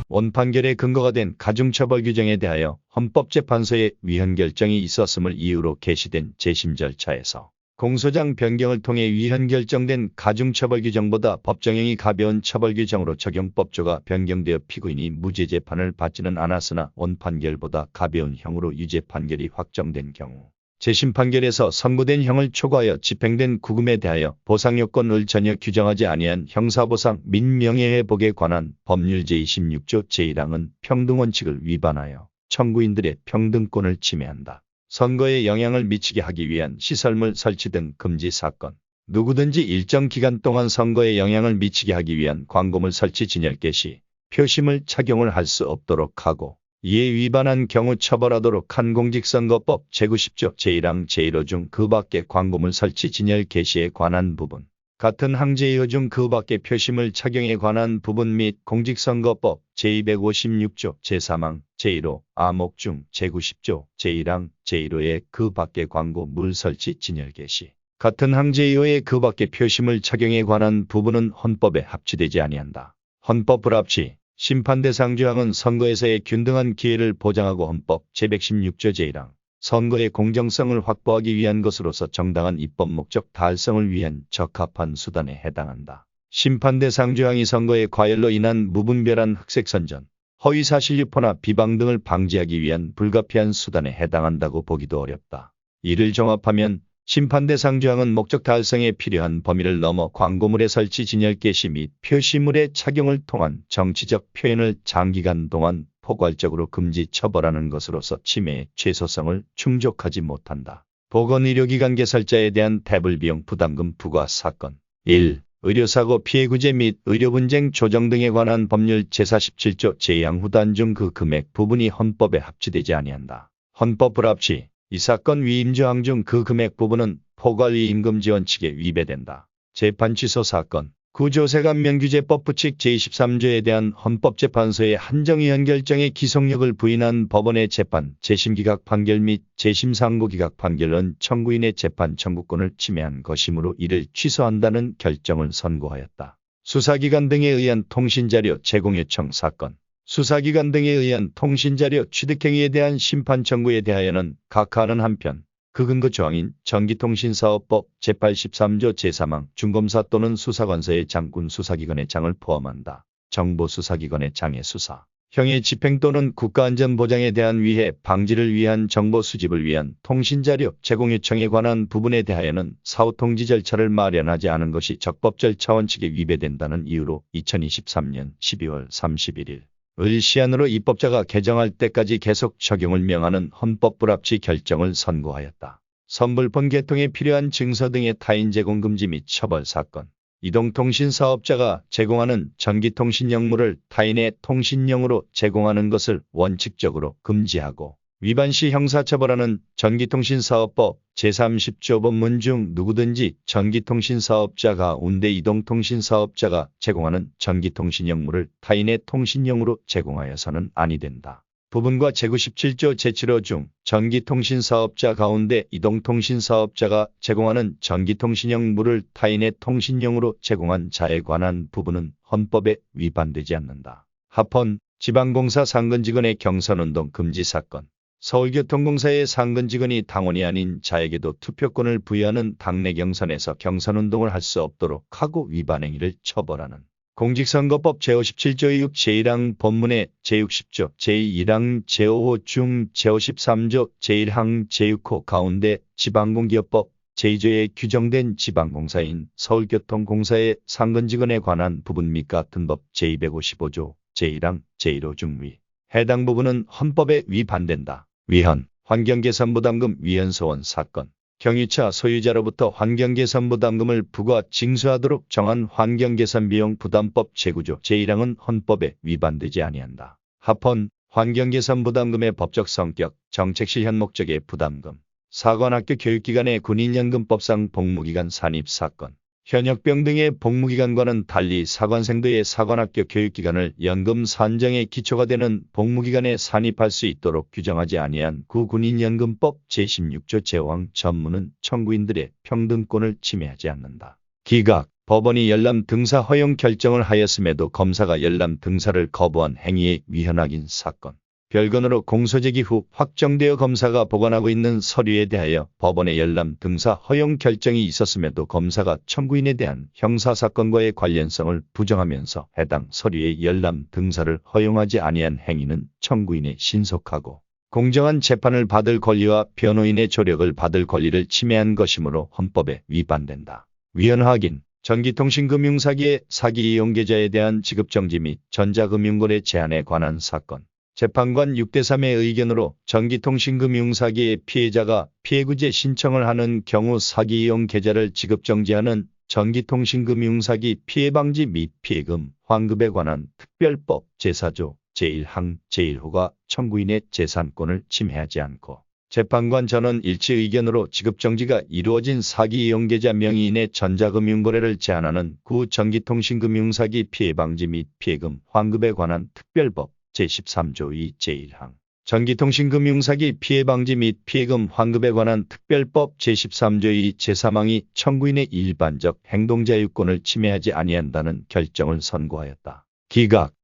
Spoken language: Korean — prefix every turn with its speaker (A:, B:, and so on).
A: 원판결의 근거가 된 가중처벌 규정에 대하여 헌법재판소의 위헌 결정이 있었음을 이유로 개시된 재심 절차에서 공소장 변경을 통해 위헌 결정된 가중처벌 규정보다 법정형이 가벼운 처벌 규정으로 적용법조가 변경되어 피고인이 무죄 재판을 받지는 않았으나 원판결보다 가벼운 형으로 유죄 판결이 확정된 경우 재심 판결에서 선고된 형을 초과하여 집행된 구금에 대하여 보상요건을 전혀 규정하지 아니한 형사보상 및 명예회복에 관한 법률 제26조 제1항은 평등원칙을 위반하여 청구인들의 평등권을 침해한다. 선거에 영향을 미치게 하기 위한 시설물 설치 등 금지 사건. 누구든지 일정 기간 동안 선거에 영향을 미치게 하기 위한 광고물 설치 진열 게시, 표심을 착용을 할 수 없도록 하고 이에 위반한 경우 처벌하도록 한 공직선거법 제90조 제1항 제1호 중 그 밖의 광고물 설치 진열 게시에 관한 부분. 같은 항 제2호 중 그 밖의 표심을 착용에 관한 부분 및 공직선거법 제256조 제3항 제1호 아목 중 제90조 제1항 제1호의 그 밖의 광고물 설치 진열 게시. 같은 항 제2호의 그 밖의 표심을 착용에 관한 부분은 헌법에 합치되지 아니한다. 헌법 불합치. 심판대상조항은 선거에서의 균등한 기회를 보장하고 헌법 제116조 제1항 선거의 공정성을 확보하기 위한 것으로서 정당한 입법 목적 달성을 위한 적합한 수단에 해당한다. 심판대상조항이 선거의 과열로 인한 무분별한 흑색선전, 허위사실 유포나 비방 등을 방지하기 위한 불가피한 수단에 해당한다고 보기도 어렵다. 이를 종합하면 심판대상조항은 목적 달성에 필요한 범위를 넘어 광고물의 설치 진열 게시 및 표시물의 착용을 통한 정치적 표현을 장기간 동안 포괄적으로 금지 처벌하는 것으로서 침해의 최소성을 충족하지 못한다. 보건의료기관 개설자에 대한 태블비용 부담금 부과 사건. 1. 의료사고 피해구제 및 의료분쟁 조정 등에 관한 법률 제47조 제2항 후단 중 그 금액 부분이 헌법에 합치되지 아니한다. 헌법 불합치. 이 사건 위임조항 중 그 금액 부분은 포괄위임금지원칙에 위배된다. 재판 취소 사건. 구조세관면규제법 부칙 제23조에 대한 헌법재판소의 한정위헌 결정의 기속력을 부인한 법원의 재판, 재심기각 판결 및 재심상고기각 판결은 청구인의 재판 청구권을 침해한 것이므로 이를 취소한다는 결정을 선고하였다. 수사기관 등에 의한 통신자료 제공 요청 사건. 수사기관 등에 의한 통신자료 취득행위에 대한 심판 청구에 대하여는 각하하는 한편 그 근거 조항인 전기통신사업법 제83조 제3항 중검사 또는 수사관서의 장군 수사기관의 장을 포함한다. 정보수사기관의 장의 수사, 형의 집행 또는 국가안전보장에 대한 위해 방지를 위한 정보 수집을 위한 통신자료 제공 요청에 관한 부분에 대하여는 사후통지 절차를 마련하지 않은 것이 적법절차 원칙에 위배된다는 이유로 2023년 12월 31일 을 시한으로 입법자가 개정할 때까지 계속 적용을 명하는 헌법불합치 결정을 선고하였다. 선불폰 개통에 필요한 증서 등의 타인 제공 금지 및 처벌 사건. 이동통신사업자가 제공하는 전기통신용물을 타인의 통신용으로 제공하는 것을 원칙적으로 금지하고 위반 시 형사처벌하는 전기통신사업법 제30조 본문 중 누구든지 전기통신사업자 가운데 이동통신사업자가 제공하는 전기통신용물을 타인의 통신용으로 제공하여서는 아니 된다. 부분과 제97조 제7호 중 전기통신사업자 가운데 이동통신사업자가 제공하는 전기통신용물을 타인의 통신용으로 제공한 자에 관한 부분은 헌법에 위반되지 않는다. 합헌, 지방공사 상근직원의 경선운동 금지 사건. 서울교통공사의 상근직원이 당원이 아닌 자에게도 투표권을 부여하는 당내 경선에서 경선운동을 할 수 없도록 하고 위반 행위를 처벌하는 공직선거법 제57조 6 제1항 본문의 제60조 제1항 제5호 중 제53조 제1항 제6호 가운데 지방공기업법 제2조에 규정된 지방공사인 서울교통공사의 상근직원에 관한 부분 및 같은 법 제255조 제1항 제1호 중 위 해당 부분은 헌법에 위반된다. 위헌, 환경개선부담금 위헌소원 사건. 경유차 소유자로부터 환경개선부담금을 부과 징수하도록 정한 환경개선비용 부담법 제9조 제1항은 헌법에 위반되지 아니한다. 합헌, 환경개선부담금의 법적 성격, 정책실현 목적의 부담금. 사관학교 교육기관의 군인연금법상 복무기간 산입 사건. 현역병 등의 복무기간과는 달리 사관생도의 사관학교 교육기간을 연금 산정의 기초가 되는 복무기간에 산입할 수 있도록 규정하지 아니한 군인연금법 제16조 제5항 전문은 청구인들의 평등권을 침해하지 않는다. 기각, 법원이 열람 등사 허용 결정을 하였음에도 검사가 열람 등사를 거부한 행위에 위헌하긴 사건. 별건으로 공소제기 후 확정되어 검사가 보관하고 있는 서류에 대하여 법원의 열람 등사 허용 결정이 있었음에도 검사가 청구인에 대한 형사사건과의 관련성을 부정하면서 해당 서류의 열람 등사를 허용하지 아니한 행위는 청구인의 신속하고 공정한 재판을 받을 권리와 변호인의 조력을 받을 권리를 침해한 것이므로 헌법에 위반된다. 위헌하긴 전기통신금융사기의 사기 이용 계좌에 대한 지급정지 및 전자금융거래 제한에 관한 사건. 재판관 6대3의 의견으로 전기통신금융사기의 피해자가 피해구제 신청을 하는 경우 사기 이용 계좌를 지급정지하는 전기통신금융사기 피해방지 및 피해금 환급에 관한 특별법 제4조 제1항 제1호가 청구인의 재산권을 침해하지 않고 재판관 전원 일치 의견으로 지급정지가 이루어진 사기 이용 계좌 명의인의 전자금융거래를 제한하는 구 전기통신금융사기 피해방지 및 피해금 환급에 관한 특별법 제13조 2 제1항 전기통신금융사기 피해방지 및 피해금 환급에 관한 특별법 제13조 2 제3항이 청구인의 일반적 행동자유권을 침해하지 아니한다는 결정을 선고하였다. 기각